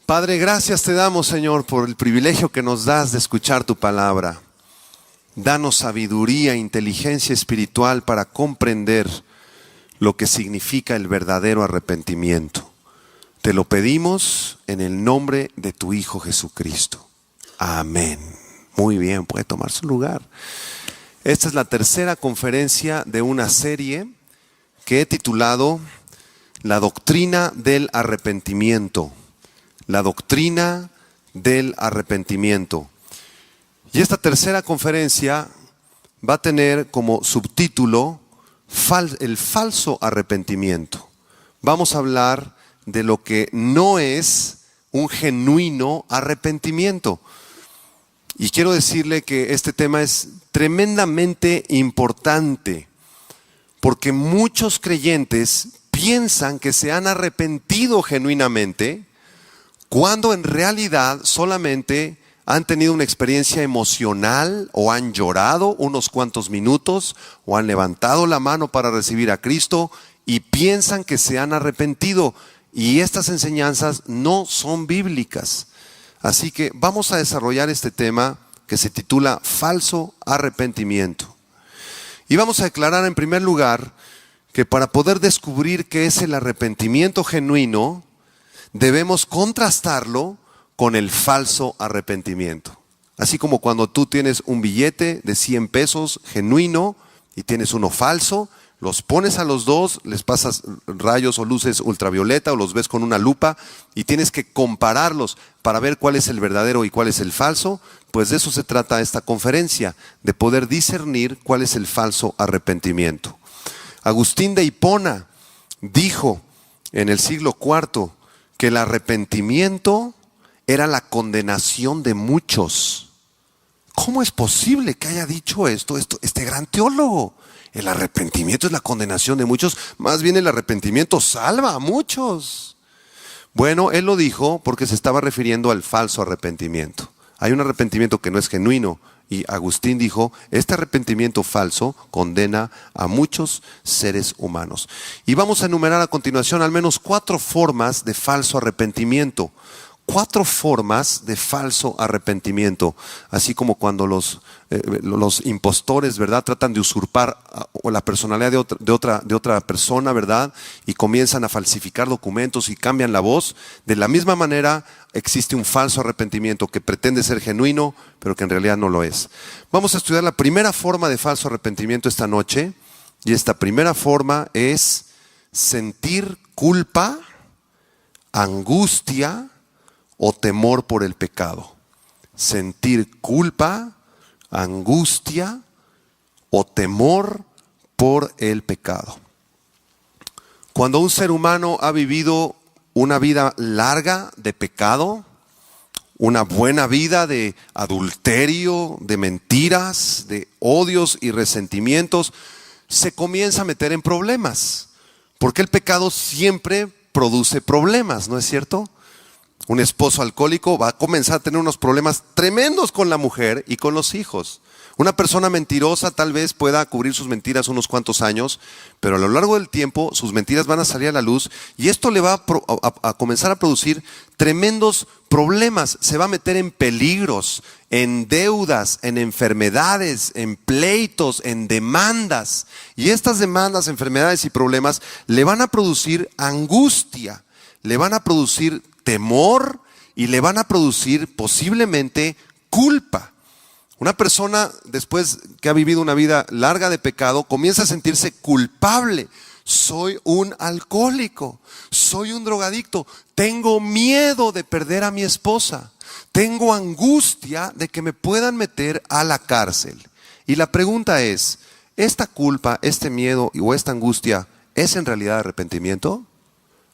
Padre, gracias te damos, Señor, por el privilegio que nos das de escuchar tu palabra. Danos sabiduría e inteligencia espiritual para comprender lo que significa el verdadero arrepentimiento. Te lo pedimos en el nombre de tu Hijo Jesucristo. Amén. Muy bien, puede tomar su lugar. Esta es la tercera conferencia de una serie que he titulado La doctrina del arrepentimiento. La doctrina del arrepentimiento. Y esta tercera conferencia va a tener como subtítulo el falso arrepentimiento. Vamos a hablar de lo que no es un genuino arrepentimiento. Y quiero decirle que este tema es tremendamente importante, porque muchos creyentes piensan que se han arrepentido genuinamente, cuando en realidad solamente han tenido una experiencia emocional o han llorado unos cuantos minutos o han levantado la mano para recibir a Cristo y piensan que se han arrepentido. Y estas enseñanzas no son bíblicas. Así que vamos a desarrollar este tema que se titula falso arrepentimiento. Y vamos a declarar en primer lugar que para poder descubrir qué es el arrepentimiento genuino, debemos contrastarlo con el falso arrepentimiento. Así como cuando tú tienes un billete de 100 pesos genuino y tienes uno falso, los pones a los dos, les pasas rayos o luces ultravioleta o los ves con una lupa y tienes que compararlos para ver cuál es el verdadero y cuál es el falso. Pues de eso se trata esta conferencia, de poder discernir cuál es el falso arrepentimiento. Agustín de Hipona dijo en el siglo IV que el arrepentimiento era la condenación de muchos. ¿Cómo es posible que haya dicho esto este gran teólogo? El arrepentimiento es la condenación de muchos, más bien el arrepentimiento salva a muchos. Bueno, él lo dijo porque se estaba refiriendo al falso arrepentimiento. Hay un arrepentimiento que no es genuino y Agustín dijo, este arrepentimiento falso condena a muchos seres humanos. Y vamos a enumerar a continuación al menos 4 formas de falso arrepentimiento. 4 formas de falso arrepentimiento, así como cuando los impostores, ¿verdad?, tratan de usurpar la personalidad de otra persona, ¿verdad?, y comienzan a falsificar documentos y cambian la voz. De la misma manera existe un falso arrepentimiento que pretende ser genuino, pero que en realidad no lo es. Vamos a estudiar la primera forma de falso arrepentimiento esta noche, y esta primera forma es sentir culpa, angustia o temor por el pecado. Sentir culpa, angustia o temor por el pecado. Cuando un ser humano ha vivido una vida larga de pecado, una buena vida de adulterio, de mentiras, de odios y resentimientos, se comienza a meter en problemas, porque el pecado siempre produce problemas, ¿no es cierto? Un esposo alcohólico va a comenzar a tener unos problemas tremendos con la mujer y con los hijos. Una persona mentirosa tal vez pueda cubrir sus mentiras unos cuantos años, pero a lo largo del tiempo sus mentiras van a salir a la luz y esto le va a comenzar a producir tremendos problemas. Se va a meter en peligros, en deudas, en enfermedades, en pleitos, en demandas. Y estas demandas, enfermedades y problemas le van a producir angustia, le van a producir temor y le van a producir posiblemente culpa. Una persona después que ha vivido una vida larga de pecado comienza a sentirse culpable. Soy un alcohólico, soy un drogadicto, tengo miedo de perder a mi esposa, tengo angustia de que me puedan meter a la cárcel. Y la pregunta es, ¿esta culpa, este miedo o esta angustia es en realidad arrepentimiento?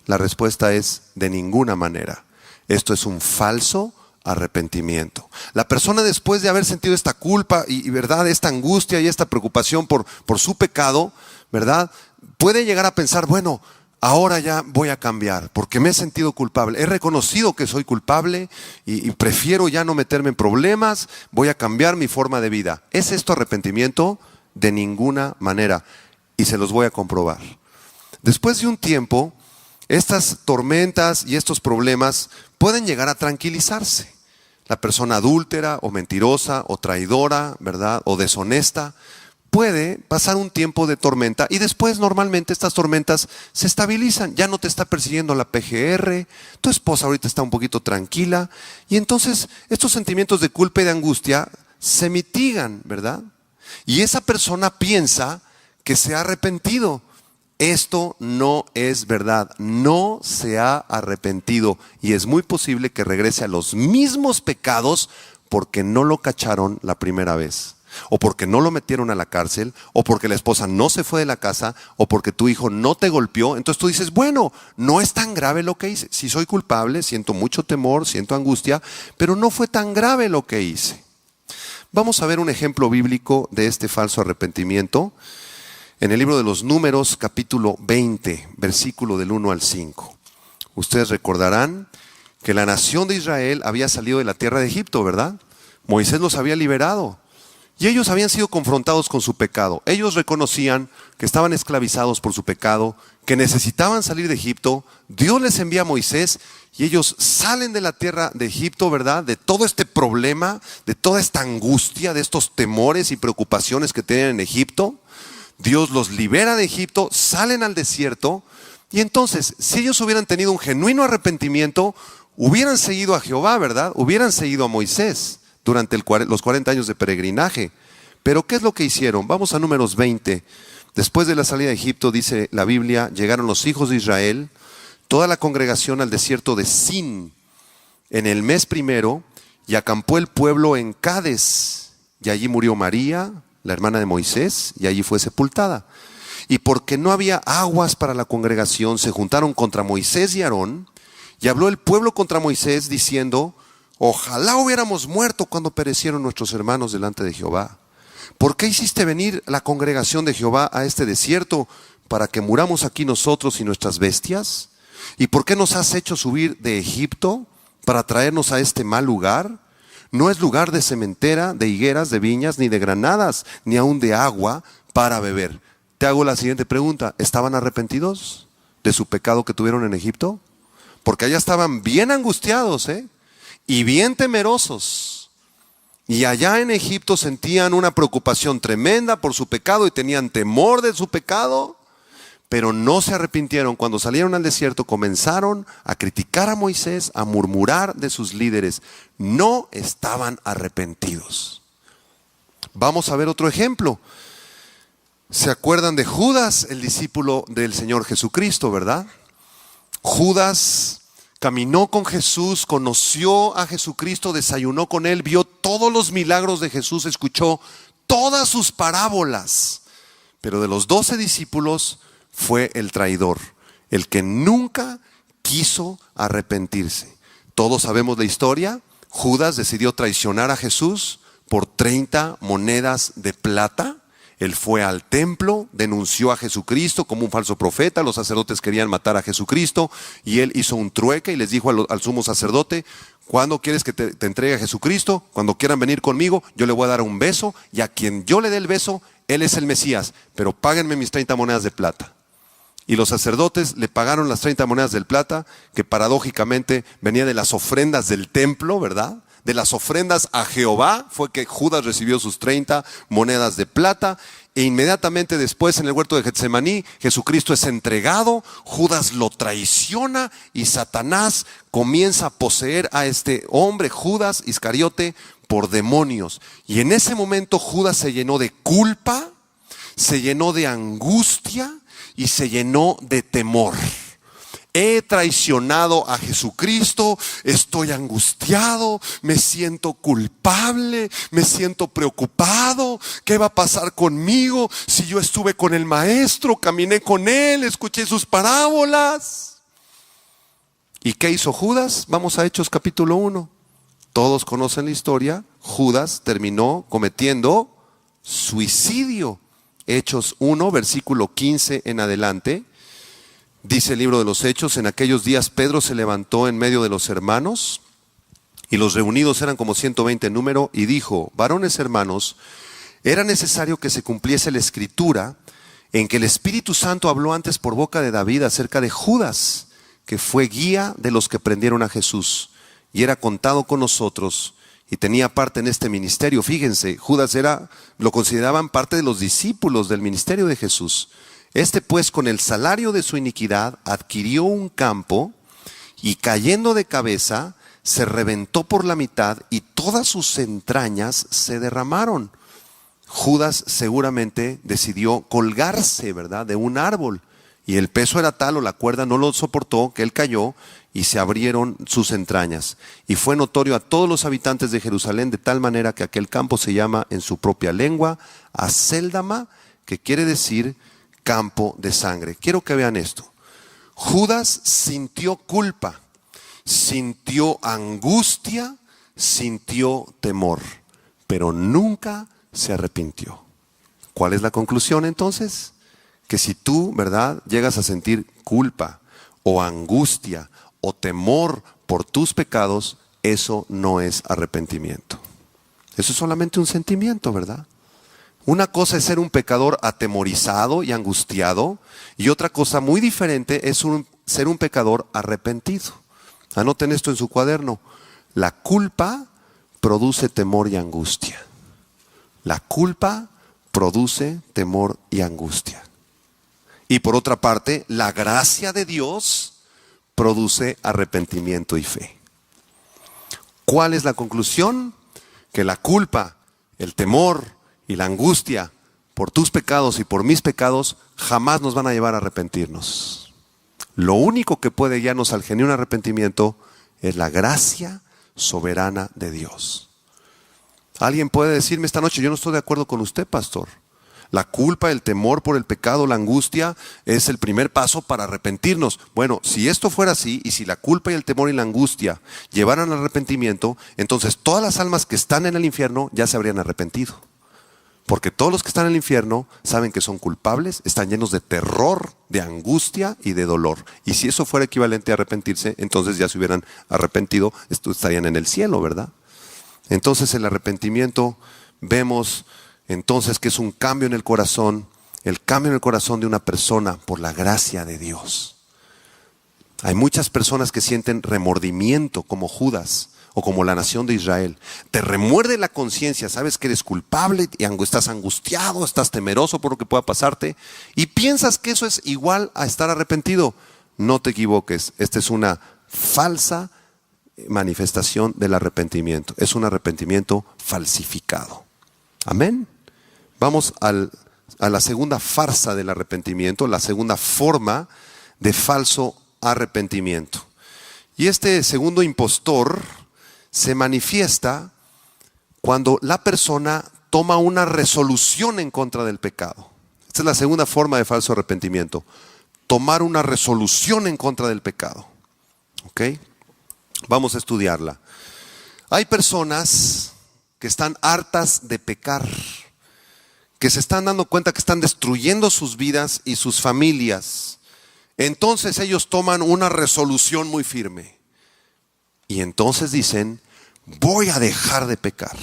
La respuesta es de ninguna manera. Esto es un falso arrepentimiento. La persona, después de haber sentido esta culpa y verdad, esta angustia y esta preocupación por su pecado, ¿verdad?, puede llegar a pensar, bueno, ahora ya voy a cambiar porque me he sentido culpable. He reconocido que soy culpable y prefiero ya no meterme en problemas, voy a cambiar mi forma de vida. ¿Es esto arrepentimiento? De ninguna manera. Y se los voy a comprobar. Después de un tiempo, Estas tormentas y estos problemas pueden llegar a tranquilizarse. La persona adúltera o mentirosa o traidora, ¿verdad? O deshonesta puede pasar un tiempo de tormenta y después normalmente estas tormentas se estabilizan. Ya no te está persiguiendo la PGR, tu esposa ahorita está un poquito tranquila y entonces estos sentimientos de culpa y de angustia se mitigan, ¿verdad? Y esa persona piensa que se ha arrepentido. Esto no es verdad, no se ha arrepentido y es muy posible que regrese a los mismos pecados porque no lo cacharon la primera vez, o porque no lo metieron a la cárcel, o porque la esposa no se fue de la casa, o porque tu hijo no te golpeó. Entonces tú dices, bueno, no es tan grave lo que hice. Si soy culpable, siento mucho temor, siento angustia, pero no fue tan grave lo que hice. Vamos a ver un ejemplo bíblico de este falso arrepentimiento. En el libro de los Números, capítulo 20, versículo del 1 al 5. Ustedes recordarán que la nación de Israel había salido de la tierra de Egipto, ¿verdad? Moisés los había liberado y ellos habían sido confrontados con su pecado. Ellos reconocían que estaban esclavizados por su pecado, que necesitaban salir de Egipto. Dios les envía a Moisés y ellos salen de la tierra de Egipto, ¿verdad? De todo este problema, de toda esta angustia, de estos temores y preocupaciones que tenían en Egipto. Dios los libera de Egipto, salen al desierto y entonces si ellos hubieran tenido un genuino arrepentimiento, hubieran seguido a Jehová, ¿verdad? Hubieran seguido a Moisés durante los 40 años de peregrinaje. Pero ¿qué es lo que hicieron? Vamos a Números 20. Después de la salida de Egipto, dice la Biblia, llegaron los hijos de Israel, toda la congregación al desierto de Sin en el mes primero y acampó el pueblo en Cades y allí murió María, la hermana de Moisés, y allí fue sepultada. Y porque no había aguas para la congregación, se juntaron contra Moisés y Aarón, y habló el pueblo contra Moisés diciendo, ojalá hubiéramos muerto cuando perecieron nuestros hermanos delante de Jehová. ¿Por qué hiciste venir la congregación de Jehová a este desierto para que muramos aquí nosotros y nuestras bestias? ¿Y por qué nos has hecho subir de Egipto para traernos a este mal lugar? No es lugar de sementera, de higueras, de viñas, ni de granadas, ni aún de agua para beber. Te hago la siguiente pregunta. ¿Estaban arrepentidos de su pecado que tuvieron en Egipto? Porque allá estaban bien angustiados, y bien temerosos. Y allá en Egipto sentían una preocupación tremenda por su pecado y tenían temor de su pecado. Pero no se arrepintieron. Cuando salieron al desierto comenzaron a criticar a Moisés, a murmurar de sus líderes. No estaban arrepentidos. Vamos a ver otro ejemplo. ¿Se acuerdan de Judas, el discípulo del Señor Jesucristo, verdad? Judas caminó con Jesús, conoció a Jesucristo, desayunó con él, vio todos los milagros de Jesús, escuchó todas sus parábolas. Pero de los 12 discípulos fue el traidor, el que nunca quiso arrepentirse. Todos sabemos la historia. Judas decidió traicionar a Jesús por 30 monedas de plata. Él fue al templo, denunció a Jesucristo como un falso profeta. Los sacerdotes querían matar a Jesucristo y él hizo un trueque y les dijo al sumo sacerdote, ¿cuándo quieres que te entregue a Jesucristo? Cuando quieran venir conmigo, yo le voy a dar un beso y a quien yo le dé el beso, él es el Mesías, pero páguenme mis 30 monedas de plata. Y los sacerdotes le pagaron las 30 monedas de plata, que paradójicamente venía de las ofrendas del templo, ¿verdad? De las ofrendas a Jehová fue que Judas recibió sus 30 monedas de plata. E inmediatamente después en el huerto de Getsemaní, Jesucristo es entregado, Judas lo traiciona y Satanás comienza a poseer a este hombre, Judas Iscariote, por demonios. Y en ese momento Judas se llenó de culpa, se llenó de angustia y se llenó de temor. He traicionado a Jesucristo, estoy angustiado, me siento culpable, me siento preocupado. ¿Qué va a pasar conmigo si yo estuve con el maestro, caminé con él, escuché sus parábolas? ¿Y qué hizo Judas? Vamos a Hechos capítulo 1. Todos conocen la historia. Judas terminó cometiendo suicidio. Hechos 1, versículo 15 en adelante. Dice el libro de los Hechos, en aquellos días Pedro se levantó en medio de los hermanos, y los reunidos eran como 120 en número, y dijo, varones hermanos, era necesario que se cumpliese la escritura en que el Espíritu Santo habló antes por boca de David acerca de Judas, que fue guía de los que prendieron a Jesús y era contado con nosotros y tenía parte en este ministerio. Fíjense, Judas lo consideraban parte de los discípulos del ministerio de Jesús. Este pues, con el salario de su iniquidad, adquirió un campo y cayendo de cabeza, se reventó por la mitad y todas sus entrañas se derramaron. Judas seguramente decidió colgarse, ¿verdad?, de un árbol. Y el peso era tal, o la cuerda no lo soportó, que él cayó y se abrieron sus entrañas. Y fue notorio a todos los habitantes de Jerusalén, de tal manera que aquel campo se llama en su propia lengua Acéldama, que quiere decir campo de sangre. Quiero que vean esto. Judas sintió culpa, sintió angustia, sintió temor, pero nunca se arrepintió. ¿Cuál es la conclusión entonces? Que si tú, ¿verdad?, llegas a sentir culpa o angustia o temor por tus pecados, eso no es arrepentimiento. Eso es solamente un sentimiento, ¿verdad? Una cosa es ser un pecador atemorizado y angustiado, y otra cosa muy diferente es ser un pecador arrepentido. Anoten esto en su cuaderno. La culpa produce temor y angustia. La culpa produce temor y angustia. Y por otra parte, la gracia de Dios produce arrepentimiento y fe. ¿Cuál es la conclusión? Que la culpa, el temor y la angustia por tus pecados y por mis pecados jamás nos van a llevar a arrepentirnos. Lo único que puede guiarnos al genuino arrepentimiento es la gracia soberana de Dios. Alguien puede decirme esta noche: yo no estoy de acuerdo con usted, pastor. La culpa, el temor por el pecado, la angustia es el primer paso para arrepentirnos. Bueno, si esto fuera así, y si la culpa y el temor y la angustia llevaran al arrepentimiento, entonces todas las almas que están en el infierno ya se habrían arrepentido. Porque todos los que están en el infierno saben que son culpables, están llenos de terror, de angustia y de dolor. Y si eso fuera equivalente a arrepentirse, entonces ya se hubieran arrepentido, estarían en el cielo, ¿verdad? Entonces el arrepentimiento, vemos entonces que es un cambio en el corazón, el cambio en el corazón de una persona por la gracia de Dios. Hay muchas personas que sienten remordimiento como Judas o como la nación de Israel. Te remuerde la conciencia, sabes que eres culpable y estás angustiado, estás temeroso por lo que pueda pasarte y piensas que eso es igual a estar arrepentido. No te equivoques, esta es una falsa manifestación del arrepentimiento. Es un arrepentimiento falsificado. Amén. Vamos a la segunda farsa del arrepentimiento, la segunda forma de falso arrepentimiento. Y este segundo impostor se manifiesta cuando la persona toma una resolución en contra del pecado. Esta es la segunda forma de falso arrepentimiento. Tomar una resolución en contra del pecado. ¿Ok? Vamos a estudiarla. Hay personas que están hartas de pecar, que se están dando cuenta que están destruyendo sus vidas y sus familias. Entonces ellos toman una resolución muy firme. Y entonces dicen: voy a dejar de pecar.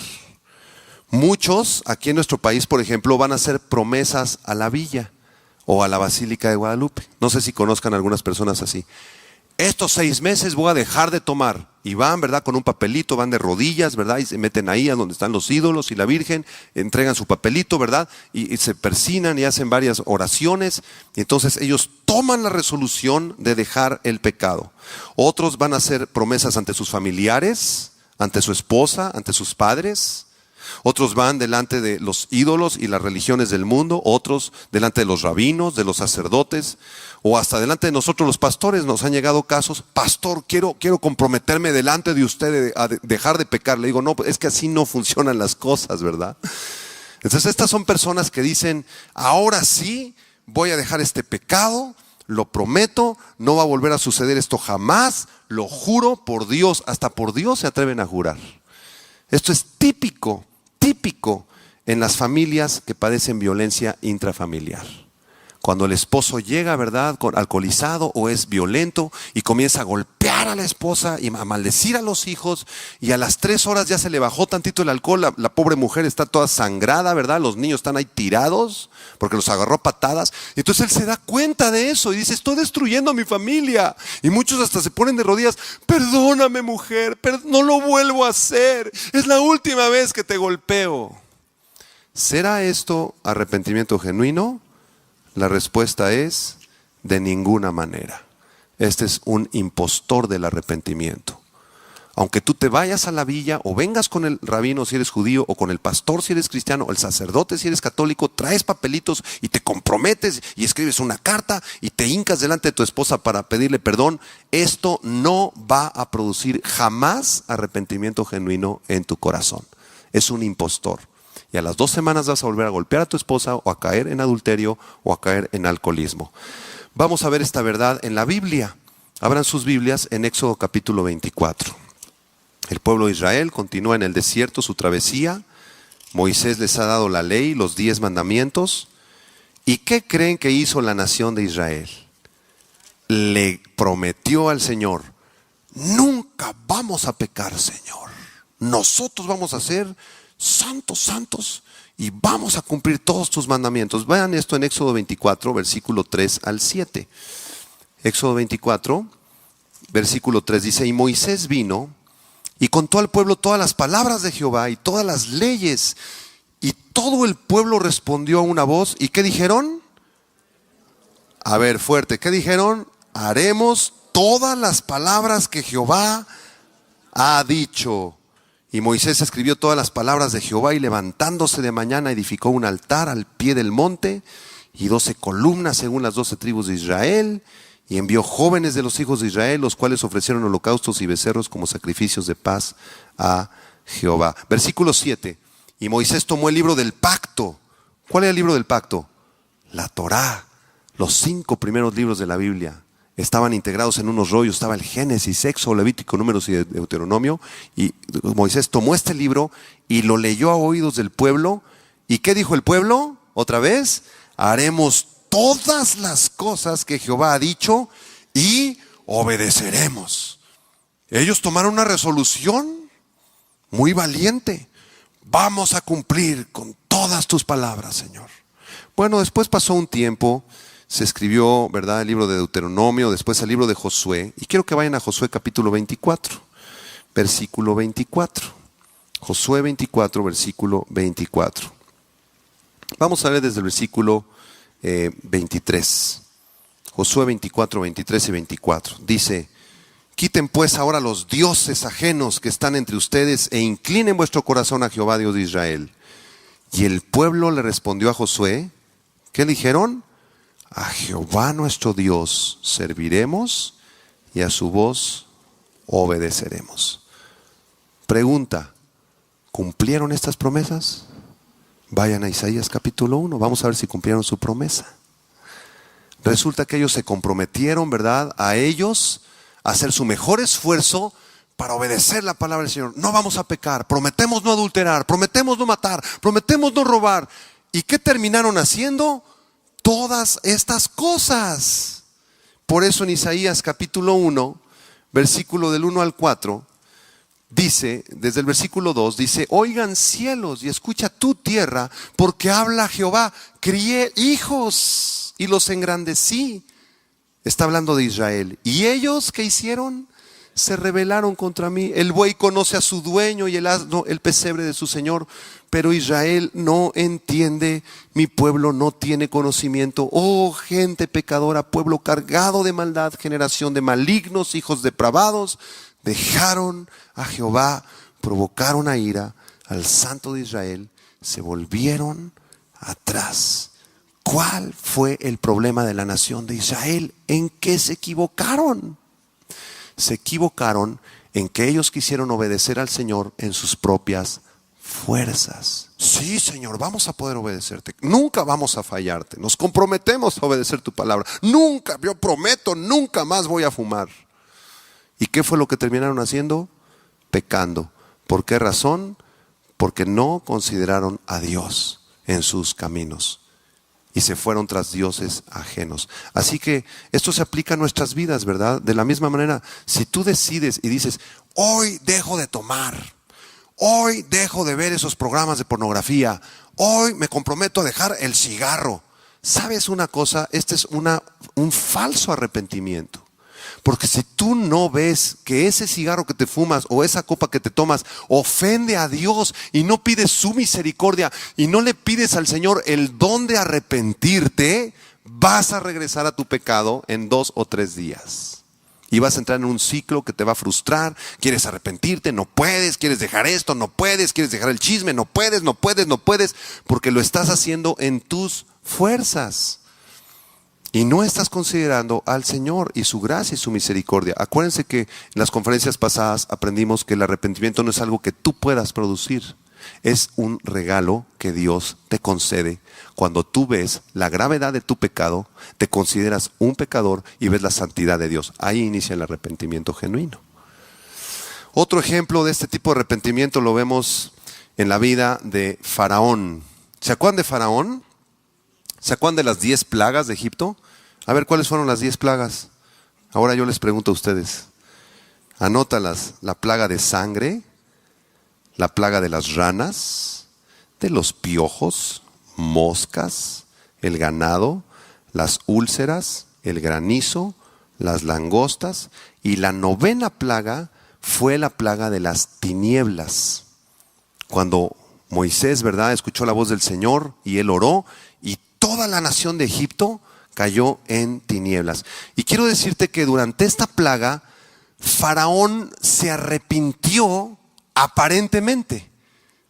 Muchos aquí en nuestro país, por ejemplo, van a hacer promesas a la villa o a la Basílica de Guadalupe. No sé si conozcan algunas personas así. Estos 6 meses voy a dejar de tomar. Y van, ¿verdad?, con un papelito, van de rodillas, ¿verdad?, y se meten ahí a donde están los ídolos y la Virgen, entregan su papelito, ¿verdad?, y se persignan y hacen varias oraciones. Y entonces ellos toman la resolución de dejar el pecado. Otros van a hacer promesas ante sus familiares, ante su esposa, ante sus padres. Otros van delante de los ídolos y las religiones del mundo. Otros delante de los rabinos, de los sacerdotes, o hasta delante de nosotros los pastores. Nos han llegado casos: pastor, quiero comprometerme delante de usted a dejar de pecar. Le digo: no, es que así no funcionan las cosas, ¿verdad? Entonces estas son personas que dicen: ahora sí voy a dejar este pecado, lo prometo, no va a volver a suceder esto jamás, lo juro por Dios. Hasta por Dios se atreven a jurar. Esto es típico en las familias que padecen violencia intrafamiliar. Cuando el esposo llega, ¿verdad?, alcoholizado o es violento y comienza a golpear a la esposa y a maldecir a los hijos, y a las 3 horas ya se le bajó tantito el alcohol, la pobre mujer está toda sangrada, ¿verdad? Los niños están ahí tirados porque los agarró a patadas. Entonces él se da cuenta de eso y dice: estoy destruyendo a mi familia. Y muchos hasta se ponen de rodillas: perdóname, mujer, no lo vuelvo a hacer, es la última vez que te golpeo. ¿Será esto arrepentimiento genuino? La respuesta es: de ninguna manera. Este es un impostor del arrepentimiento. Aunque tú te vayas a la villa o vengas con el rabino si eres judío, o con el pastor si eres cristiano, o el sacerdote si eres católico, traes papelitos y te comprometes y escribes una carta y te hincas delante de tu esposa para pedirle perdón, esto no va a producir jamás arrepentimiento genuino en tu corazón. Es un impostor. Y a las 2 semanas vas a volver a golpear a tu esposa, o a caer en adulterio, o a caer en alcoholismo. Vamos a ver esta verdad en la Biblia. Abran sus Biblias en Éxodo capítulo 24. El pueblo de Israel continúa en el desierto su travesía. Moisés les ha dado la ley, los 10 mandamientos. ¿Y qué creen que hizo la nación de Israel? Le prometió al Señor: nunca vamos a pecar, Señor. Nosotros vamos a ser santos y vamos a cumplir todos tus mandamientos. Vean esto en Éxodo 24, versículo 3 al 7. Éxodo 24, versículo 3 dice: y Moisés vino y contó al pueblo todas las palabras de Jehová y todas las leyes, y todo el pueblo respondió a una voz. ¿Y qué dijeron? A ver, fuerte, ¿qué dijeron? Haremos todas las palabras que Jehová ha dicho. Y Moisés escribió todas las palabras de Jehová, y levantándose de mañana edificó un altar al pie del monte y 12 columnas según las 12 tribus de Israel, y envió jóvenes de los hijos de Israel, los cuales ofrecieron holocaustos y becerros como sacrificios de paz a Jehová. Versículo 7. Y Moisés tomó el libro del pacto. ¿Cuál era el libro del pacto? La Torá. Los 5 primeros libros de la Biblia estaban integrados en unos rollos. Estaba el Génesis, Éxodo, Levítico, Números y Deuteronomio. Y Moisés tomó este libro y lo leyó a oídos del pueblo. ¿Y qué dijo el pueblo? Otra vez: haremos todas las cosas que Jehová ha dicho y obedeceremos. Ellos tomaron una resolución muy valiente: vamos a cumplir con todas tus palabras, Señor. Bueno, después pasó un tiempo. Se escribió, ¿verdad?, el libro de Deuteronomio, después el libro de Josué. Y quiero que vayan a Josué capítulo 24, versículo 24. Josué 24, versículo 24. Vamos a leer desde el versículo 23. Josué 24, 23 y 24. Dice: quiten pues ahora los dioses ajenos que están entre ustedes, e inclinen vuestro corazón a Jehová, Dios de Israel. Y el pueblo le respondió a Josué. ¿Qué le dijeron? A Jehová nuestro Dios serviremos y a su voz obedeceremos. Pregunta: ¿cumplieron estas promesas? Vayan a Isaías capítulo 1, vamos a ver si cumplieron su promesa. Resulta que ellos se comprometieron, ¿verdad?, a ellos a hacer su mejor esfuerzo para obedecer la palabra del Señor. No vamos a pecar, prometemos no adulterar, prometemos no matar, prometemos no robar. ¿Y qué terminaron haciendo? Todas estas cosas. Por eso en Isaías capítulo 1, versículo del 1 al 4, dice, desde el versículo 2, dice: oigan cielos y escucha tu tierra, porque habla Jehová, crié hijos y los engrandecí. Está hablando de Israel. ¿Y ellos qué hicieron? Se rebelaron contra mí. El buey conoce a su dueño y el asno el pesebre de su señor, pero Israel no entiende, mi pueblo no tiene conocimiento. Oh gente pecadora, pueblo cargado de maldad, generación de malignos, hijos depravados, dejaron a Jehová, provocaron a ira al Santo de Israel, se volvieron atrás. ¿Cuál fue el problema de la nación de Israel? ¿En qué se equivocaron? Se equivocaron en que ellos quisieron obedecer al Señor en sus propias fuerzas. Sí, Señor, vamos a poder obedecerte. Nunca vamos a fallarte. Nos comprometemos a obedecer tu palabra. Nunca, yo prometo, nunca más voy a fumar. ¿Y qué fue lo que terminaron haciendo? Pecando. ¿Por qué razón? Porque no consideraron a Dios en sus caminos. y se fueron tras dioses ajenos. Así que esto se aplica a nuestras vidas, ¿verdad? De la misma manera, si tú decides y dices, hoy dejo de tomar, hoy dejo de ver esos programas de pornografía, hoy me comprometo a dejar el cigarro. ¿Sabes una cosa? Este es un falso arrepentimiento. Porque si tú no ves que ese cigarro que te fumas o esa copa que te tomas ofende a Dios y no pides su misericordia y no le pides al Señor el don de arrepentirte, vas a regresar a tu pecado en 2 o 3 días. Y vas a entrar en un ciclo que te va a frustrar. Quieres arrepentirte, no puedes. Quieres dejar esto, no puedes. Quieres dejar el chisme, no puedes, no puedes, no puedes. Porque lo estás haciendo en tus fuerzas. Y no estás considerando al Señor y su gracia y su misericordia. Acuérdense que en las conferencias pasadas aprendimos que el arrepentimiento no es algo que tú puedas producir. Es un regalo que Dios te concede. Cuando tú ves la gravedad de tu pecado, te consideras un pecador y ves la santidad de Dios. Ahí inicia el arrepentimiento genuino. Otro ejemplo de este tipo de arrepentimiento lo vemos en la vida de Faraón. ¿Se acuerdan de Faraón? ¿Se acuerdan de las 10 plagas de Egipto? A ver, ¿cuáles fueron las 10 plagas? Ahora yo les pregunto a ustedes. Anótalas. La plaga de sangre, la plaga de las ranas, de los piojos, moscas, el ganado, las úlceras, el granizo, las langostas. Y la 9ª plaga fue la plaga de las tinieblas. Cuando Moisés, ¿verdad?, escuchó la voz del Señor y él oró, y toda la nación de Egipto cayó en tinieblas. Y quiero decirte que durante esta plaga, Faraón se arrepintió aparentemente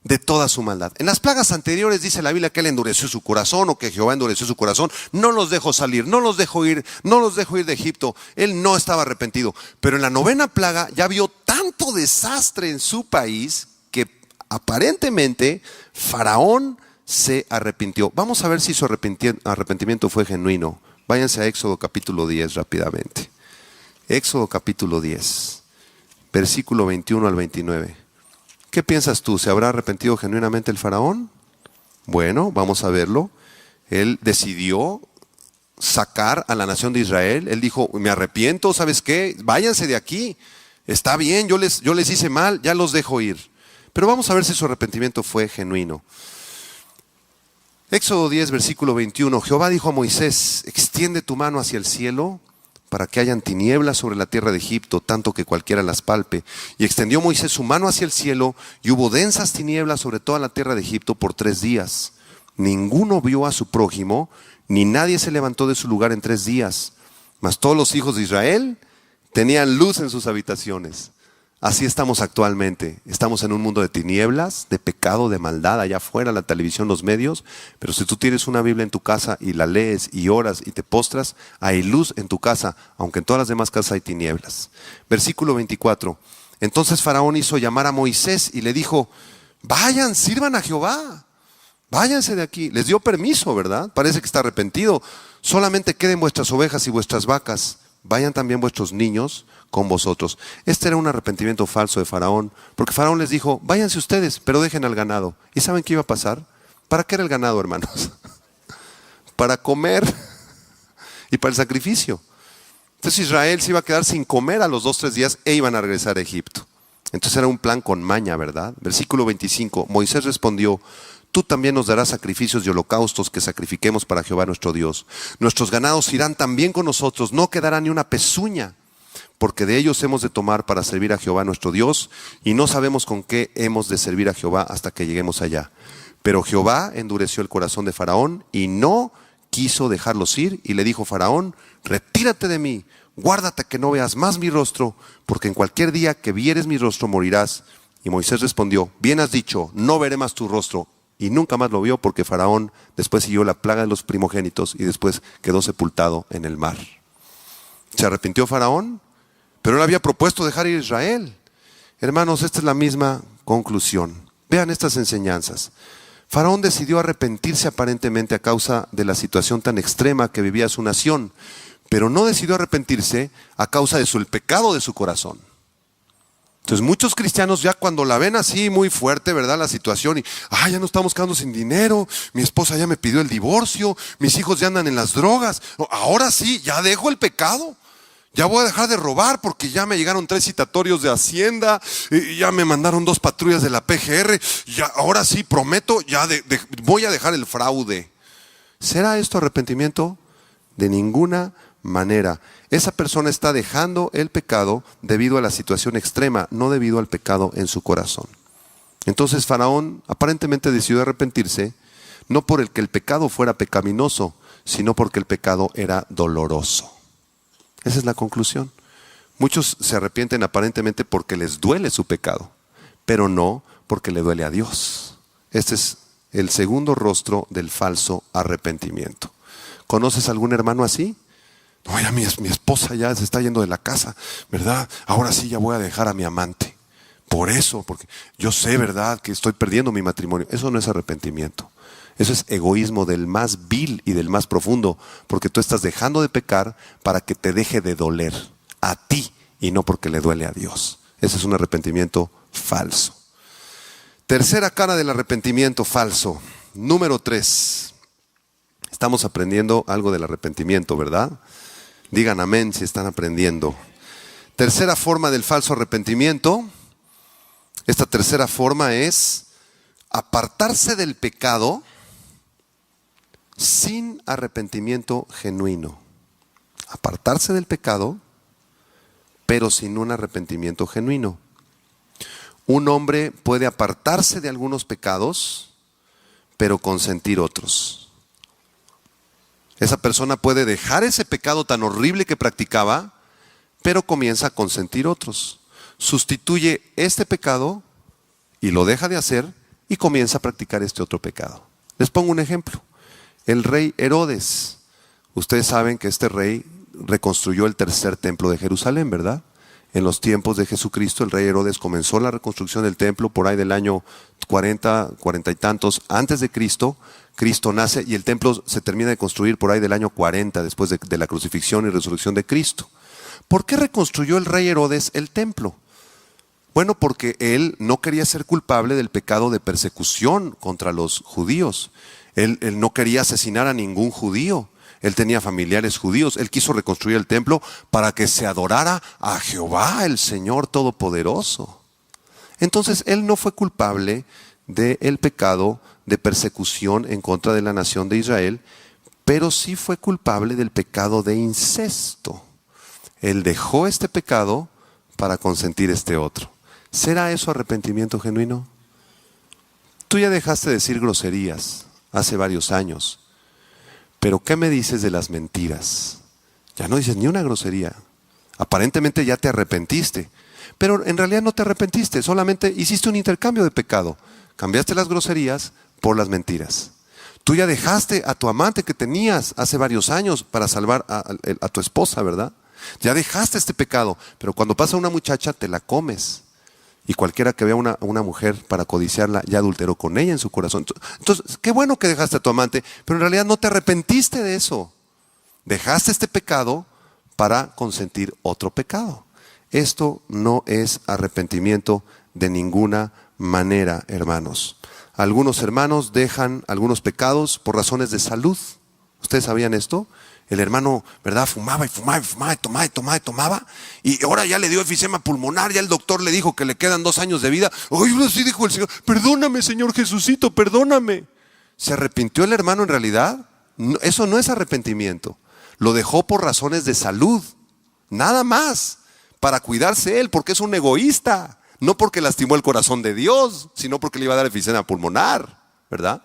de toda su maldad. En las plagas anteriores dice la Biblia que él endureció su corazón, o que Jehová endureció su corazón. No los dejó salir, no los dejó ir de Egipto. Él no estaba arrepentido. Pero en la 9ª plaga ya vio tanto desastre en su país que aparentemente Faraón se arrepintió. Vamos a ver si su arrepentimiento fue genuino. Váyanse a Éxodo capítulo 10 rápidamente. Éxodo capítulo 10, versículo 21 al 29. ¿Qué piensas tú? ¿Se habrá arrepentido genuinamente el Faraón? Bueno, vamos a verlo. Él decidió sacar a la nación de Israel. Él dijo, me arrepiento, ¿sabes qué? Váyanse de aquí. Está bien, yo les hice mal, ya los dejo ir. Pero vamos a ver si su arrepentimiento fue genuino. Éxodo 10, versículo 21. Jehová dijo a Moisés, extiende tu mano hacia el cielo para que hayan tinieblas sobre la tierra de Egipto, tanto que cualquiera las palpe. Y extendió Moisés su mano hacia el cielo, y hubo densas tinieblas sobre toda la tierra de Egipto por 3 días. Ninguno vio a su prójimo, ni nadie se levantó de su lugar en 3 días. Mas todos los hijos de Israel tenían luz en sus habitaciones. Así estamos actualmente. Estamos en un mundo de tinieblas, de pecado, de maldad, allá afuera, la televisión, los medios. Pero si tú tienes una Biblia en tu casa y la lees y oras y te postras, hay luz en tu casa, aunque en todas las demás casas hay tinieblas. Versículo 24. Entonces Faraón hizo llamar a Moisés y le dijo, vayan, sirvan a Jehová. Váyanse de aquí. Les dio permiso, ¿verdad? Parece que está arrepentido. Solamente queden vuestras ovejas y vuestras vacas. Vayan también vuestros niños con vosotros. Este era un arrepentimiento falso de Faraón, porque Faraón les dijo, váyanse ustedes, pero dejen al ganado. ¿Y saben qué iba a pasar? ¿Para qué era el ganado, hermanos? Para comer y para el sacrificio. Entonces Israel se iba a quedar sin comer a los 2 o 3 días e iban a regresar a Egipto. Entonces era un plan con maña, ¿verdad? Versículo 25, Moisés respondió, tú también nos darás sacrificios y holocaustos que sacrifiquemos para Jehová nuestro Dios. Nuestros ganados irán también con nosotros, no quedará ni una pezuña, porque de ellos hemos de tomar para servir a Jehová nuestro Dios, y no sabemos con qué hemos de servir a Jehová hasta que lleguemos allá. Pero Jehová endureció el corazón de Faraón y no quiso dejarlos ir, y le dijo Faraón, retírate de mí, guárdate que no veas más mi rostro, porque en cualquier día que vieres mi rostro morirás. Y Moisés respondió, bien has dicho, no veré más tu rostro. Y nunca más lo vio, porque Faraón después siguió la plaga de los primogénitos y después quedó sepultado en el mar. ¿Se arrepintió Faraón? Pero él había propuesto dejar ir a Israel. Hermanos, esta es la misma conclusión. Vean estas enseñanzas. Faraón decidió arrepentirse aparentemente a causa de la situación tan extrema que vivía su nación, pero no decidió arrepentirse a causa de el pecado de su corazón. Entonces muchos cristianos ya cuando la ven así muy fuerte, ¿verdad? La situación y, ya nos estamos quedando sin dinero, mi esposa ya me pidió el divorcio, mis hijos ya andan en las drogas, ahora sí, ya dejo el pecado. Ya voy a dejar de robar porque ya me llegaron 3 citatorios de Hacienda, ya me mandaron 2 patrullas de la PGR, ya, ahora sí prometo, ya voy a dejar el fraude. ¿Será esto arrepentimiento? De ninguna manera. Esa persona está dejando el pecado debido a la situación extrema, no debido al pecado en su corazón. Entonces Faraón aparentemente decidió arrepentirse, no por el que el pecado fuera pecaminoso, sino porque el pecado era doloroso. Esa es la conclusión. Muchos se arrepienten aparentemente porque les duele su pecado, pero no porque le duele a Dios. Este es el segundo rostro del falso arrepentimiento. ¿Conoces algún hermano así? No, ya mi esposa ya se está yendo de la casa, ¿verdad? Ahora sí ya voy a dejar a mi amante. Por eso, porque yo sé, ¿verdad?, que estoy perdiendo mi matrimonio. Eso no es arrepentimiento. Eso es egoísmo del más vil y del más profundo, porque tú estás dejando de pecar para que te deje de doler a ti y no porque le duele a Dios. Ese es un arrepentimiento falso. Tercera cara del arrepentimiento falso. Número 3. Estamos aprendiendo algo del arrepentimiento, ¿verdad? Digan amén si están aprendiendo. Tercera forma del falso arrepentimiento. Esta tercera forma es apartarse del pecado sin arrepentimiento genuino. Apartarse del pecado, pero sin un arrepentimiento genuino. Un hombre puede apartarse de algunos pecados, pero consentir otros. Esa persona puede dejar ese pecado tan horrible que practicaba, pero comienza a consentir otros. Sustituye este pecado y lo deja de hacer y comienza a practicar este otro pecado. Les pongo un ejemplo. El rey Herodes. Ustedes saben que este rey reconstruyó el tercer templo de Jerusalén, ¿verdad? En los tiempos de Jesucristo, el rey Herodes comenzó la reconstrucción del templo por ahí del año 40 y tantos antes de Cristo. Cristo nace y el templo se termina de construir por ahí del año 40 después de la crucifixión y resurrección de Cristo. ¿Por qué reconstruyó el rey Herodes el templo? Bueno, porque él no quería ser culpable del pecado de persecución contra los judíos. Él no quería asesinar a ningún judío. Él tenía familiares judíos. Él quiso reconstruir el templo para que se adorara a Jehová, el Señor Todopoderoso. Entonces, él no fue culpable del pecado de persecución en contra de la nación de Israel, pero sí fue culpable del pecado de incesto. Él dejó este pecado para consentir este otro. ¿Será eso arrepentimiento genuino? Tú ya dejaste de decir groserías hace varios años, pero ¿qué me dices de las mentiras? Ya no dices ni una grosería. Aparentemente ya te arrepentiste, pero en realidad no te arrepentiste, solamente hiciste un intercambio de pecado. Cambiaste las groserías por las mentiras. Tú ya dejaste a tu amante que tenías hace varios años para salvar a tu esposa, ¿verdad? Ya dejaste este pecado, pero cuando pasa una muchacha te la comes. Y cualquiera que vea una mujer para codiciarla ya adulteró con ella en su corazón. Entonces, qué bueno que dejaste a tu amante, pero en realidad no te arrepentiste de eso. Dejaste este pecado para consentir otro pecado. Esto no es arrepentimiento de ninguna manera, hermanos. Algunos hermanos dejan algunos pecados por razones de salud. ¿Ustedes sabían esto? El hermano, ¿verdad? Fumaba y fumaba y fumaba y tomaba y tomaba y tomaba. Y ahora ya le dio efisema pulmonar, ya el doctor le dijo que le quedan 2 años de vida. Ay, ahora sí dijo el Señor, perdóname, Señor Jesucito, perdóname. ¿Se arrepintió el hermano en realidad? No, eso no es arrepentimiento. Lo dejó por razones de salud. Nada más. Para cuidarse él, porque es un egoísta. No porque lastimó el corazón de Dios, sino porque le iba a dar efisema pulmonar, ¿verdad?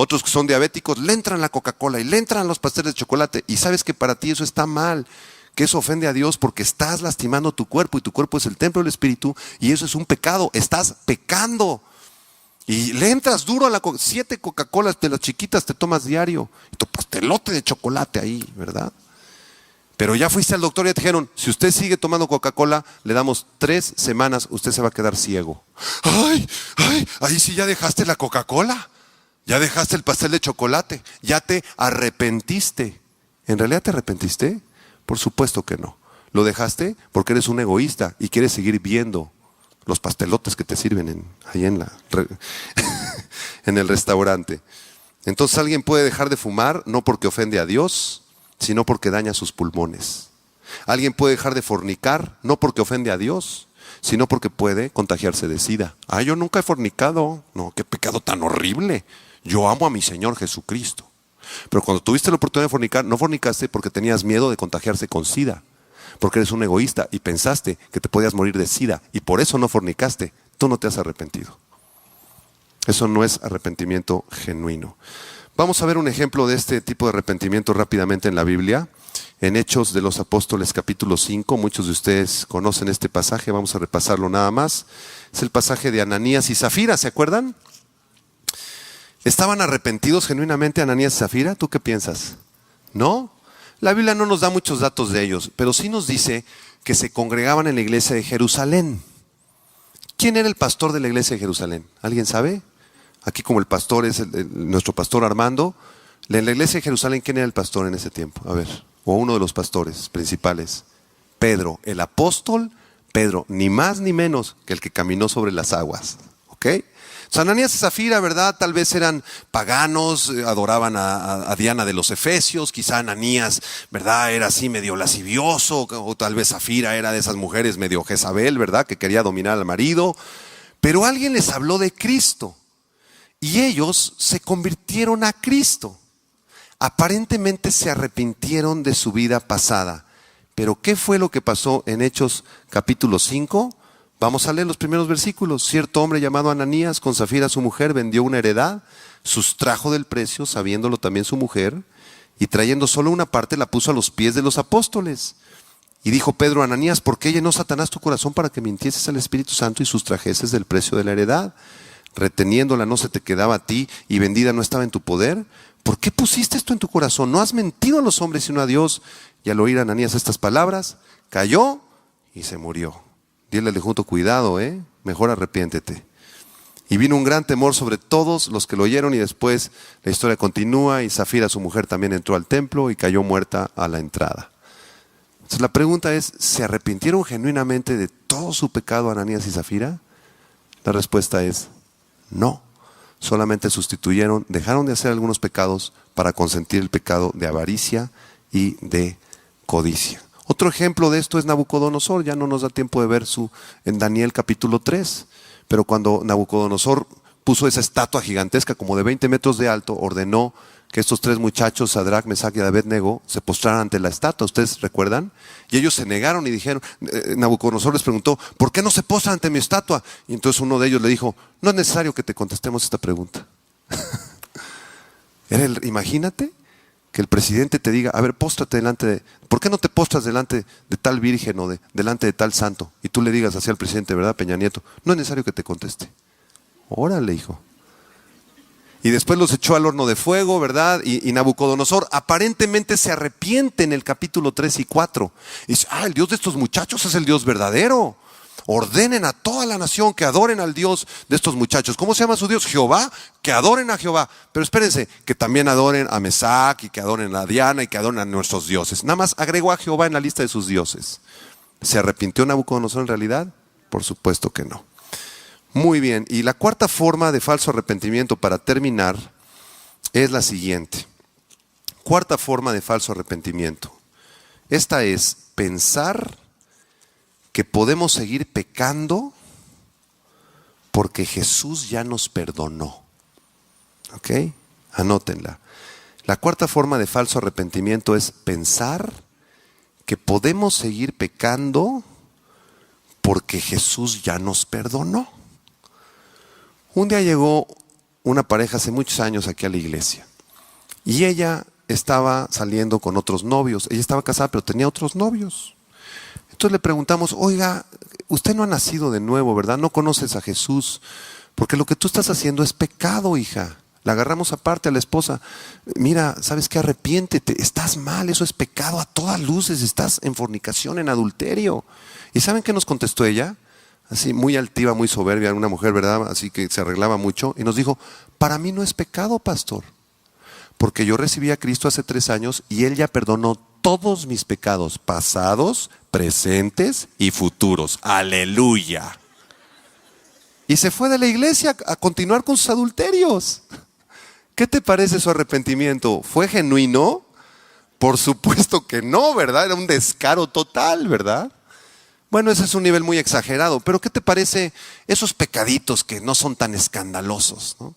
Otros que son diabéticos, le entran la Coca-Cola y le entran los pasteles de chocolate. Y sabes que para ti eso está mal, que eso ofende a Dios porque estás lastimando tu cuerpo y tu cuerpo es el templo del Espíritu y eso es un pecado, estás pecando. Y le entras duro a la 7 Coca-Colas de las chiquitas te tomas diario. Y tu pastelote de chocolate ahí, ¿verdad? Pero ya fuiste al doctor y ya te dijeron, si usted sigue tomando Coca-Cola, le damos 3 semanas, usted se va a quedar ciego. ¡Ay! Ahí sí ya dejaste la Coca-Cola. Ya dejaste el pastel de chocolate, ya te arrepentiste. ¿En realidad te arrepentiste? Por supuesto que no. Lo dejaste porque eres un egoísta y quieres seguir viendo los pastelotes que te sirven ahí en en el restaurante. Entonces alguien puede dejar de fumar no porque ofende a Dios, sino porque daña sus pulmones. Alguien puede dejar de fornicar no porque ofende a Dios, sino porque puede contagiarse de SIDA. Yo nunca he fornicado. No, qué pecado tan horrible. Yo amo a mi Señor Jesucristo. Pero cuando tuviste la oportunidad de fornicar, no fornicaste porque tenías miedo de contagiarse con SIDA, porque eres un egoísta y pensaste que te podías morir de SIDA y por eso no fornicaste. Tú no te has arrepentido. Eso no es arrepentimiento genuino. Vamos a ver un ejemplo de este tipo de arrepentimiento rápidamente en la Biblia. En Hechos de los Apóstoles capítulo 5, muchos de ustedes conocen este pasaje, vamos a repasarlo nada más. Es el pasaje de Ananías y Zafira, ¿se acuerdan? ¿Estaban arrepentidos genuinamente Ananías y Zafira? ¿Tú qué piensas? ¿No? La Biblia no nos da muchos datos de ellos, pero sí nos dice que se congregaban en la iglesia de Jerusalén. ¿Quién era el pastor de la iglesia de Jerusalén? ¿Alguien sabe? Aquí como el pastor es nuestro pastor Armando. En la iglesia de Jerusalén, ¿quién era el pastor en ese tiempo? A ver, o uno de los pastores principales. Pedro, el apóstol Pedro, ni más ni menos que el que caminó sobre las aguas. ¿Ok? Ananías y Zafira, ¿verdad? Tal vez eran paganos, adoraban a Diana de los Efesios. Quizá Ananías, ¿verdad? Era así medio lascivioso, o tal vez Zafira era de esas mujeres medio Jezabel, ¿verdad? Que quería dominar al marido. Pero alguien les habló de Cristo y ellos se convirtieron a Cristo. Aparentemente se arrepintieron de su vida pasada. Pero ¿qué fue lo que pasó en Hechos capítulo 5? Vamos a leer los primeros versículos. Cierto hombre llamado Ananías, con Zafira su mujer, vendió una heredad, sustrajo del precio, sabiéndolo también su mujer, y trayendo solo una parte la puso a los pies de los apóstoles. Y dijo Pedro a Ananías: ¿por qué llenó Satanás tu corazón para que mintieses al Espíritu Santo y sustrajeses del precio de la heredad? Reteniéndola no se te quedaba a ti y vendida no estaba en tu poder. ¿Por qué pusiste esto en tu corazón? No has mentido a los hombres sino a Dios. Y al oír Ananías estas palabras, cayó y se murió. Dile de junto: cuidado, mejor arrepiéntete. Y vino un gran temor sobre todos los que lo oyeron, y después la historia continúa y Zafira, su mujer, también entró al templo y cayó muerta a la entrada. Entonces la pregunta es: ¿se arrepintieron genuinamente de todo su pecado Ananías y Zafira? La respuesta es no. Solamente sustituyeron, dejaron de hacer algunos pecados para consentir el pecado de avaricia y de codicia. Otro ejemplo de esto es Nabucodonosor. Ya no nos da tiempo de ver en Daniel capítulo 3, pero cuando Nabucodonosor puso esa estatua gigantesca como de 20 metros de alto, ordenó que estos tres muchachos, Sadrach, Mesach y Abednego, se postraran ante la estatua. ¿Ustedes recuerdan? Y ellos se negaron y dijeron, Nabucodonosor les preguntó: ¿por qué no se postran ante mi estatua? Y entonces uno de ellos le dijo: no es necesario que te contestemos esta pregunta. Imagínate que el presidente te diga: a ver, póstrate delante de... ¿por qué no te postras delante de tal virgen o delante de tal santo? Y tú le digas así al presidente, ¿verdad, Peña Nieto? No es necesario que te conteste. Órale, hijo. Y después los echó al horno de fuego, ¿verdad? Y Nabucodonosor aparentemente se arrepiente en el capítulo 3 y 4. Y dice: el Dios de estos muchachos es el Dios verdadero. Ordenen a toda la nación que adoren al Dios de estos muchachos. ¿Cómo se llama su Dios? Jehová. Que adoren a Jehová. Pero espérense, que también adoren a Mesach, y que adoren a Diana, y que adoren a nuestros dioses. Nada más agregó a Jehová en la lista de sus dioses. ¿Se arrepintió Nabucodonosor en realidad? Por supuesto que no. Muy bien, y la cuarta forma de falso arrepentimiento, para terminar, es la siguiente. Cuarta forma de falso arrepentimiento. Esta es pensar que podemos seguir pecando porque Jesús ya nos perdonó. ¿Ok? Anótenla. La cuarta forma de falso arrepentimiento es pensar que podemos seguir pecando porque Jesús ya nos perdonó. Un día llegó una pareja hace muchos años aquí a la iglesia y ella estaba saliendo con otros novios. Ella estaba casada, pero tenía otros novios. Entonces le preguntamos: oiga, usted no ha nacido de nuevo, ¿verdad? No conoces a Jesús, porque lo que tú estás haciendo es pecado, hija. La agarramos aparte a la esposa. Mira, ¿sabes qué? Arrepiéntete, estás mal, eso es pecado a todas luces, estás en fornicación, en adulterio. ¿Y saben qué nos contestó ella? Así muy altiva, muy soberbia, una mujer, ¿verdad? Así que se arreglaba mucho, y nos dijo: para mí no es pecado, pastor, porque yo recibí a Cristo hace 3 años y Él ya perdonó todos mis pecados, pasados, presentes y futuros. ¡Aleluya! y se fue de la iglesia a continuar con sus adulterios. ¿Qué te parece su arrepentimiento? ¿Fue genuino? Por supuesto que no, ¿verdad? Era un descaro total, ¿verdad? Bueno, ese es un nivel muy exagerado, pero ¿qué te parece esos pecaditos que no son tan escandalosos, ¿no?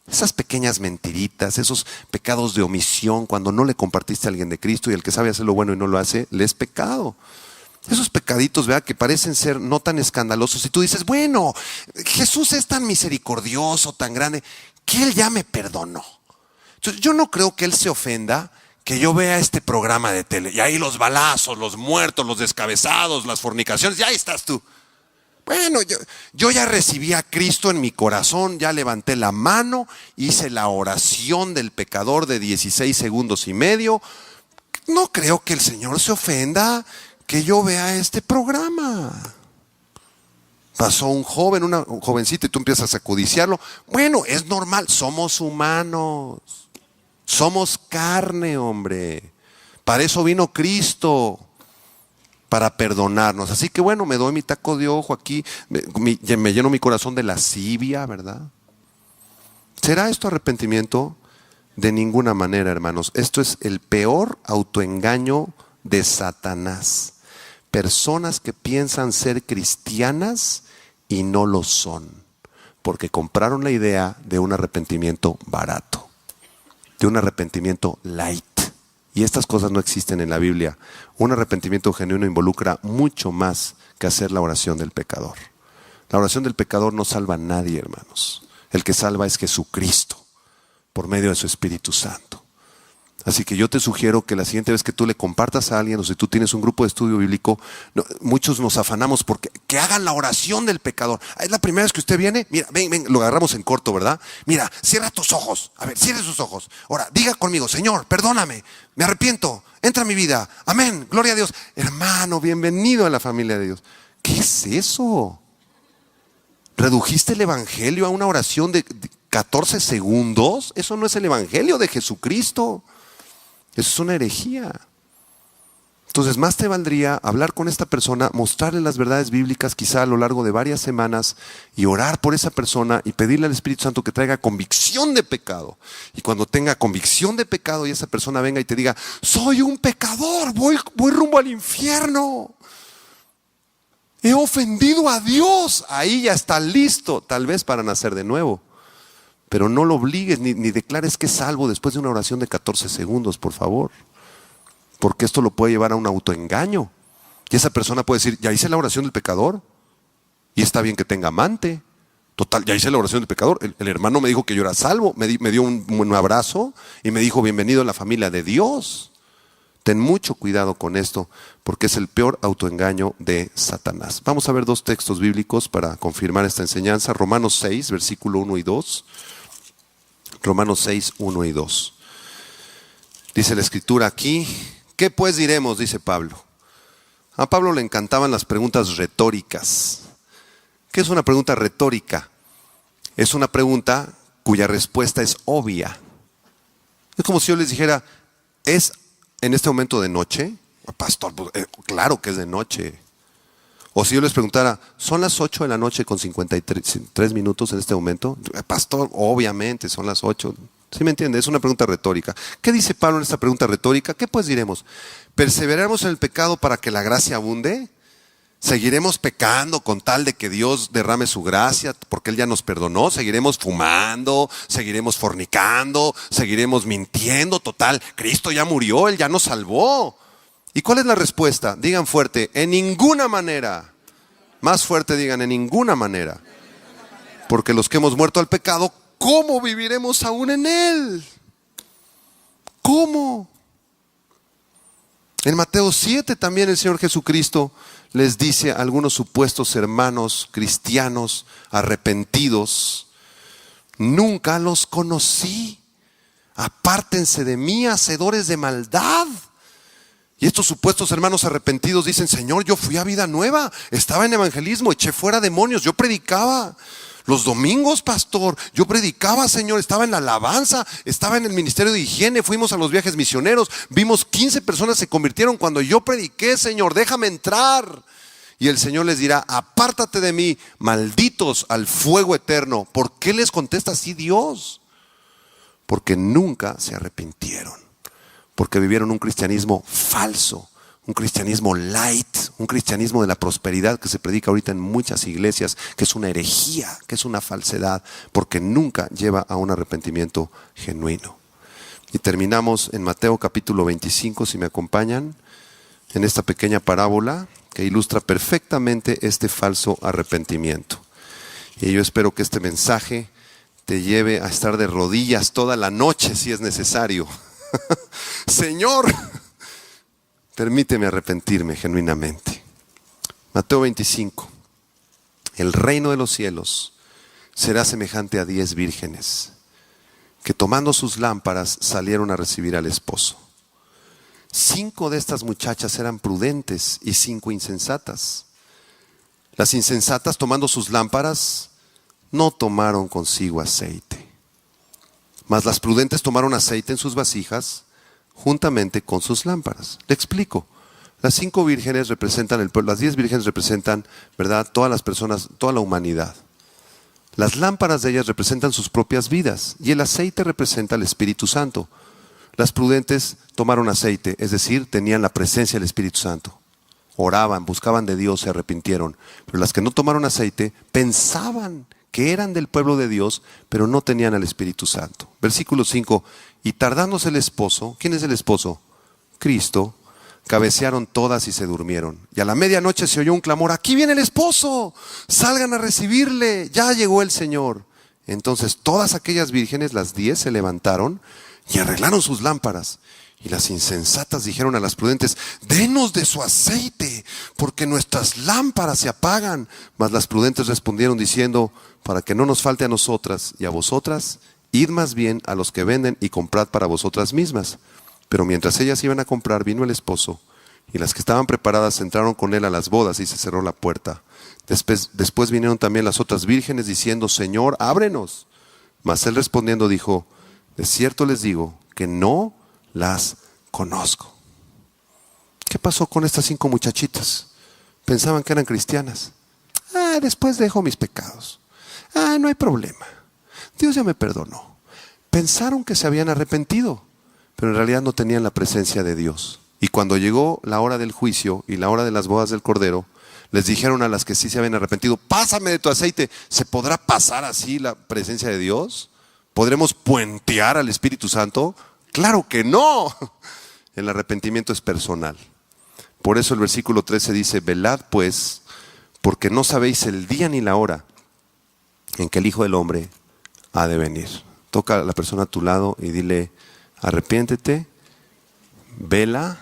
Esas pequeñas mentiritas, esos pecados de omisión, cuando no le compartiste a alguien de Cristo y el que sabe hacer lo bueno y no lo hace, le es pecado. Esos pecaditos, ¿verdad?, que parecen ser no tan escandalosos. Y tú dices, bueno, Jesús es tan misericordioso, tan grande, que Él ya me perdonó. Entonces, yo no creo que Él se ofenda que yo vea este programa de tele. Y ahí los balazos, los muertos, los descabezados, las fornicaciones, y ahí estás tú. Bueno, yo ya recibí a Cristo en mi corazón, ya levanté la mano, hice la oración del pecador de 16 segundos y medio. No creo que el Señor se ofenda que yo vea este programa. Pasó un joven, un jovencito, y tú empiezas a codiciarlo. Bueno, es normal, somos humanos, somos carne, hombre. Para eso vino Cristo, para perdonarnos. Así que bueno, me doy mi taco de ojo aquí, me lleno mi corazón de lascivia, ¿verdad? ¿Será esto arrepentimiento? De ninguna manera, hermanos. Esto es el peor autoengaño de Satanás. Personas que piensan ser cristianas y no lo son, porque compraron la idea de un arrepentimiento barato, de un arrepentimiento light. Y estas cosas no existen en la Biblia. Un arrepentimiento genuino involucra mucho más que hacer la oración del pecador. La oración del pecador no salva a nadie, hermanos. El que salva es Jesucristo, por medio de su Espíritu Santo. Así que yo te sugiero que la siguiente vez que tú le compartas a alguien, o si tú tienes un grupo de estudio bíblico, muchos nos afanamos porque que hagan la oración del pecador. Es la primera vez que usted viene, mira, ven, lo agarramos en corto, ¿verdad? Mira, cierra tus ojos, a ver, cierre sus ojos. Ahora, diga conmigo, Señor, perdóname, me arrepiento, entra a mi vida, amén, gloria a Dios. Hermano, bienvenido a la familia de Dios. ¿Qué es eso? ¿Redujiste el evangelio a una oración de 14 segundos? Eso no es el evangelio de Jesucristo. Eso es una herejía. Entonces, más te valdría hablar con esta persona, mostrarle las verdades bíblicas quizá a lo largo de varias semanas y orar por esa persona y pedirle al Espíritu Santo que traiga convicción de pecado. Y cuando tenga convicción de pecado y esa persona venga y te diga, soy un pecador, voy rumbo al infierno, he ofendido a Dios, ahí ya está listo tal vez para nacer de nuevo. Pero no lo obligues ni declares que es salvo después de una oración de 14 segundos, por favor. Porque esto lo puede llevar a un autoengaño. Y esa persona puede decir, ya hice la oración del pecador. Y está bien que tenga amante. Total, ya hice la oración del pecador. El hermano me dijo que yo era salvo. Me dio un abrazo y me dijo, bienvenido a la familia de Dios. Ten mucho cuidado con esto, porque es el peor autoengaño de Satanás. Vamos a ver dos textos bíblicos para confirmar esta enseñanza. Romanos 6, versículo 1 y 2. Romanos 6, 1 y 2. Dice la escritura aquí, ¿qué pues diremos? Dice Pablo. A Pablo le encantaban las preguntas retóricas. ¿Qué es una pregunta retórica? Es una pregunta cuya respuesta es obvia. Es como si yo les dijera, ¿es en este momento de noche? Pastor, claro que es de noche. O si yo les preguntara, ¿son las 8 de la noche con 53 minutos en este momento? Pastor, obviamente son las 8. ¿Sí me entiende? Es una pregunta retórica. ¿Qué dice Pablo en esta pregunta retórica? ¿Qué pues diremos? ¿Perseveraremos en el pecado para que la gracia abunde? ¿Seguiremos pecando con tal de que Dios derrame su gracia porque Él ya nos perdonó? ¿Seguiremos fumando? ¿Seguiremos fornicando? ¿Seguiremos mintiendo? Total, Cristo ya murió, Él ya nos salvó. ¿Y cuál es la respuesta? Digan fuerte, en ninguna manera. Más fuerte digan, en ninguna manera. Porque los que hemos muerto al pecado, ¿cómo viviremos aún en él? ¿Cómo? En Mateo 7 también el Señor Jesucristo les dice a algunos supuestos hermanos cristianos arrepentidos, nunca los conocí, apártense de mí, hacedores de maldad. Y estos supuestos hermanos arrepentidos dicen, Señor, yo fui a Vida Nueva, estaba en evangelismo, eché fuera demonios, yo predicaba. Los domingos, pastor, yo predicaba, Señor, estaba en la alabanza, estaba en el ministerio de higiene, fuimos a los viajes misioneros, vimos 15 personas se convirtieron cuando yo prediqué, Señor, déjame entrar. Y el Señor les dirá: apártate de mí, malditos, al fuego eterno. ¿Por qué les contesta así Dios? Porque nunca se arrepintieron. Porque vivieron un cristianismo falso, un cristianismo light, un cristianismo de la prosperidad que se predica ahorita en muchas iglesias, que es una herejía, que es una falsedad, porque nunca lleva a un arrepentimiento genuino. Y terminamos en Mateo capítulo 25, si me acompañan, en esta pequeña parábola que ilustra perfectamente este falso arrepentimiento. Y yo espero que este mensaje te lleve a estar de rodillas toda la noche si es necesario. Señor, permíteme arrepentirme genuinamente. Mateo 25. El reino de los cielos será semejante a 10 vírgenes que tomando sus lámparas salieron a recibir al esposo. 5 de estas muchachas eran prudentes y 5 insensatas. Las insensatas, tomando sus lámparas, no tomaron consigo aceite. Mas las prudentes tomaron aceite en sus vasijas juntamente con sus lámparas. Le explico. Las 5 vírgenes representan el pueblo, las 10 vírgenes representan, ¿verdad?, todas las personas, toda la humanidad. Las lámparas de ellas representan sus propias vidas y el aceite representa al Espíritu Santo. Las prudentes tomaron aceite, es decir, tenían la presencia del Espíritu Santo. Oraban, buscaban de Dios, se arrepintieron. Pero las que no tomaron aceite pensaban que eran del pueblo de Dios, pero no tenían al Espíritu Santo. Versículo 5. Y tardándose el esposo, ¿quién es el esposo? Cristo. Cabecearon todas y se durmieron. Y a la medianoche se oyó un clamor: aquí viene el esposo, salgan a recibirle, ya llegó el Señor. Entonces todas aquellas vírgenes, las 10, se levantaron y arreglaron sus lámparas. Y las insensatas dijeron a las prudentes: denos de su aceite, porque nuestras lámparas se apagan. Mas las prudentes respondieron diciendo: para que no nos falte a nosotras y a vosotras, id más bien a los que venden y comprad para vosotras mismas. Pero mientras ellas iban a comprar, vino el esposo, y las que estaban preparadas entraron con él a las bodas, y se cerró la puerta. Después vinieron también las otras vírgenes diciendo: Señor, ábrenos. Mas él respondiendo dijo: de cierto les digo que no las conozco. ¿Qué pasó con estas 5 muchachitas? Pensaban que eran cristianas. Después dejo mis pecados. No hay problema. Dios ya me perdonó. Pensaron que se habían arrepentido, pero en realidad no tenían la presencia de Dios. Y cuando llegó la hora del juicio y la hora de las bodas del Cordero, les dijeron a las que sí se habían arrepentido: pásame de tu aceite. ¿Se podrá pasar así la presencia de Dios? ¿Podremos puentear al Espíritu Santo? ¡Claro que no! El arrepentimiento es personal. Por eso el versículo 13 dice: velad pues, porque no sabéis el día ni la hora en que el Hijo del Hombre ha de venir. Toca a la persona a tu lado y dile: arrepiéntete, vela,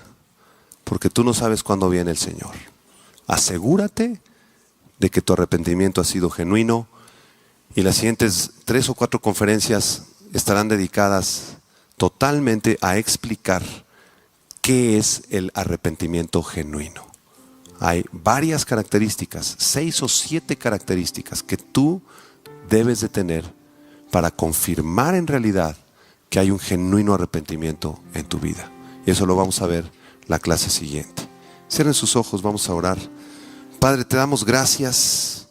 porque tú no sabes cuándo viene el Señor. Asegúrate de que tu arrepentimiento ha sido genuino, y las siguientes 3 o 4 conferencias estarán dedicadas totalmente a explicar qué es el arrepentimiento genuino. Hay varias características, 6 o 7 características que tú debes de tener para confirmar en realidad que hay un genuino arrepentimiento en tu vida. Y eso lo vamos a ver la clase siguiente. Cierren sus ojos, vamos a orar. Padre, te damos gracias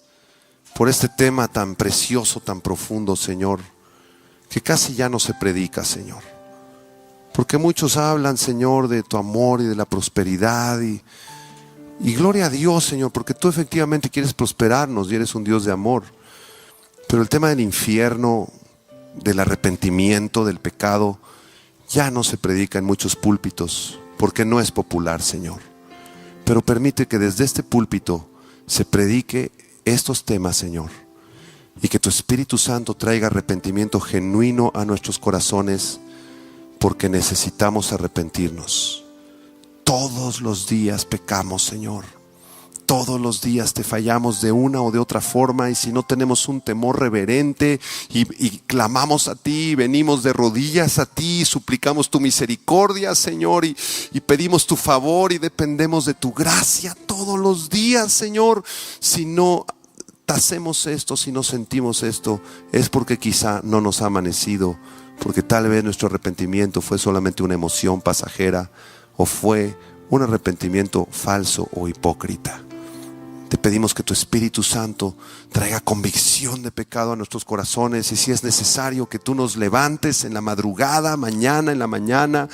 por este tema tan precioso, tan profundo, Señor, que casi ya no se predica, Señor. Porque muchos hablan, Señor, de tu amor y de la prosperidad y gloria a Dios, Señor, porque tú efectivamente quieres prosperarnos y eres un Dios de amor. Pero el tema del infierno, del arrepentimiento, del pecado, ya no se predica en muchos púlpitos porque no es popular, Señor. Pero permite que desde este púlpito se predique estos temas, Señor, y que tu Espíritu Santo traiga arrepentimiento genuino a nuestros corazones, porque necesitamos arrepentirnos. Todos los días pecamos, Señor. Todos los días te fallamos de una o de otra forma, y si no tenemos un temor reverente y clamamos a ti, venimos de rodillas a ti, suplicamos tu misericordia, Señor, y pedimos tu favor y dependemos de tu gracia todos los días, Señor. Si no hacemos esto, si no sentimos esto, es porque quizá no nos ha amanecido, porque tal vez nuestro arrepentimiento fue solamente una emoción pasajera o fue un arrepentimiento falso o hipócrita. Te pedimos que tu Espíritu Santo traiga convicción de pecado a nuestros corazones, y si es necesario que tú nos levantes en la madrugada, mañana en la mañana,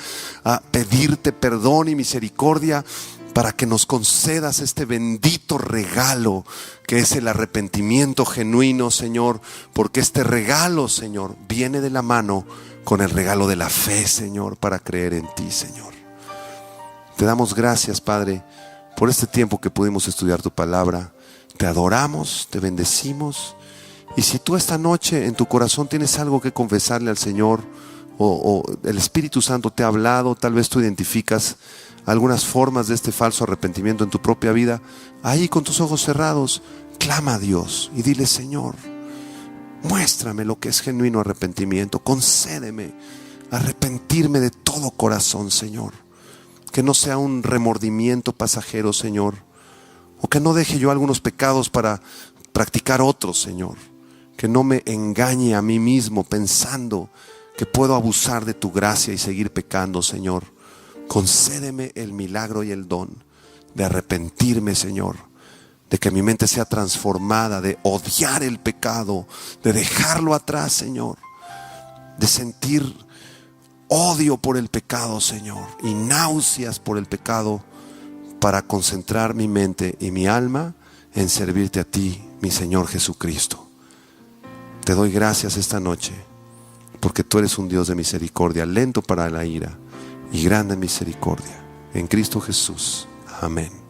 a pedirte perdón y misericordia para que nos concedas este bendito regalo que es el arrepentimiento genuino, Señor, porque este regalo, Señor, viene de la mano con el regalo de la fe, Señor, para creer en ti, Señor. Te damos gracias, Padre, por este tiempo que pudimos estudiar tu palabra. Te adoramos, te bendecimos. Y si tú esta noche en tu corazón tienes algo que confesarle al Señor, o el Espíritu Santo te ha hablado, tal vez tú identificas algunas formas de este falso arrepentimiento en tu propia vida, ahí con tus ojos cerrados, clama a Dios y dile: Señor, muéstrame lo que es genuino arrepentimiento, concédeme arrepentirme de todo corazón, Señor. Que no sea un remordimiento pasajero, Señor, o que no deje yo algunos pecados para practicar otros, Señor. Que no me engañe a mí mismo pensando que puedo abusar de tu gracia y seguir pecando, Señor. Concédeme el milagro y el don de arrepentirme, Señor, de que mi mente sea transformada, de odiar el pecado, de dejarlo atrás, Señor, de sentir odio por el pecado, Señor, y náuseas por el pecado, para concentrar mi mente y mi alma en servirte a ti, mi Señor Jesucristo. Te doy gracias esta noche, porque tú eres un Dios de misericordia, lento para la ira y grande en misericordia. En Cristo Jesús. Amén.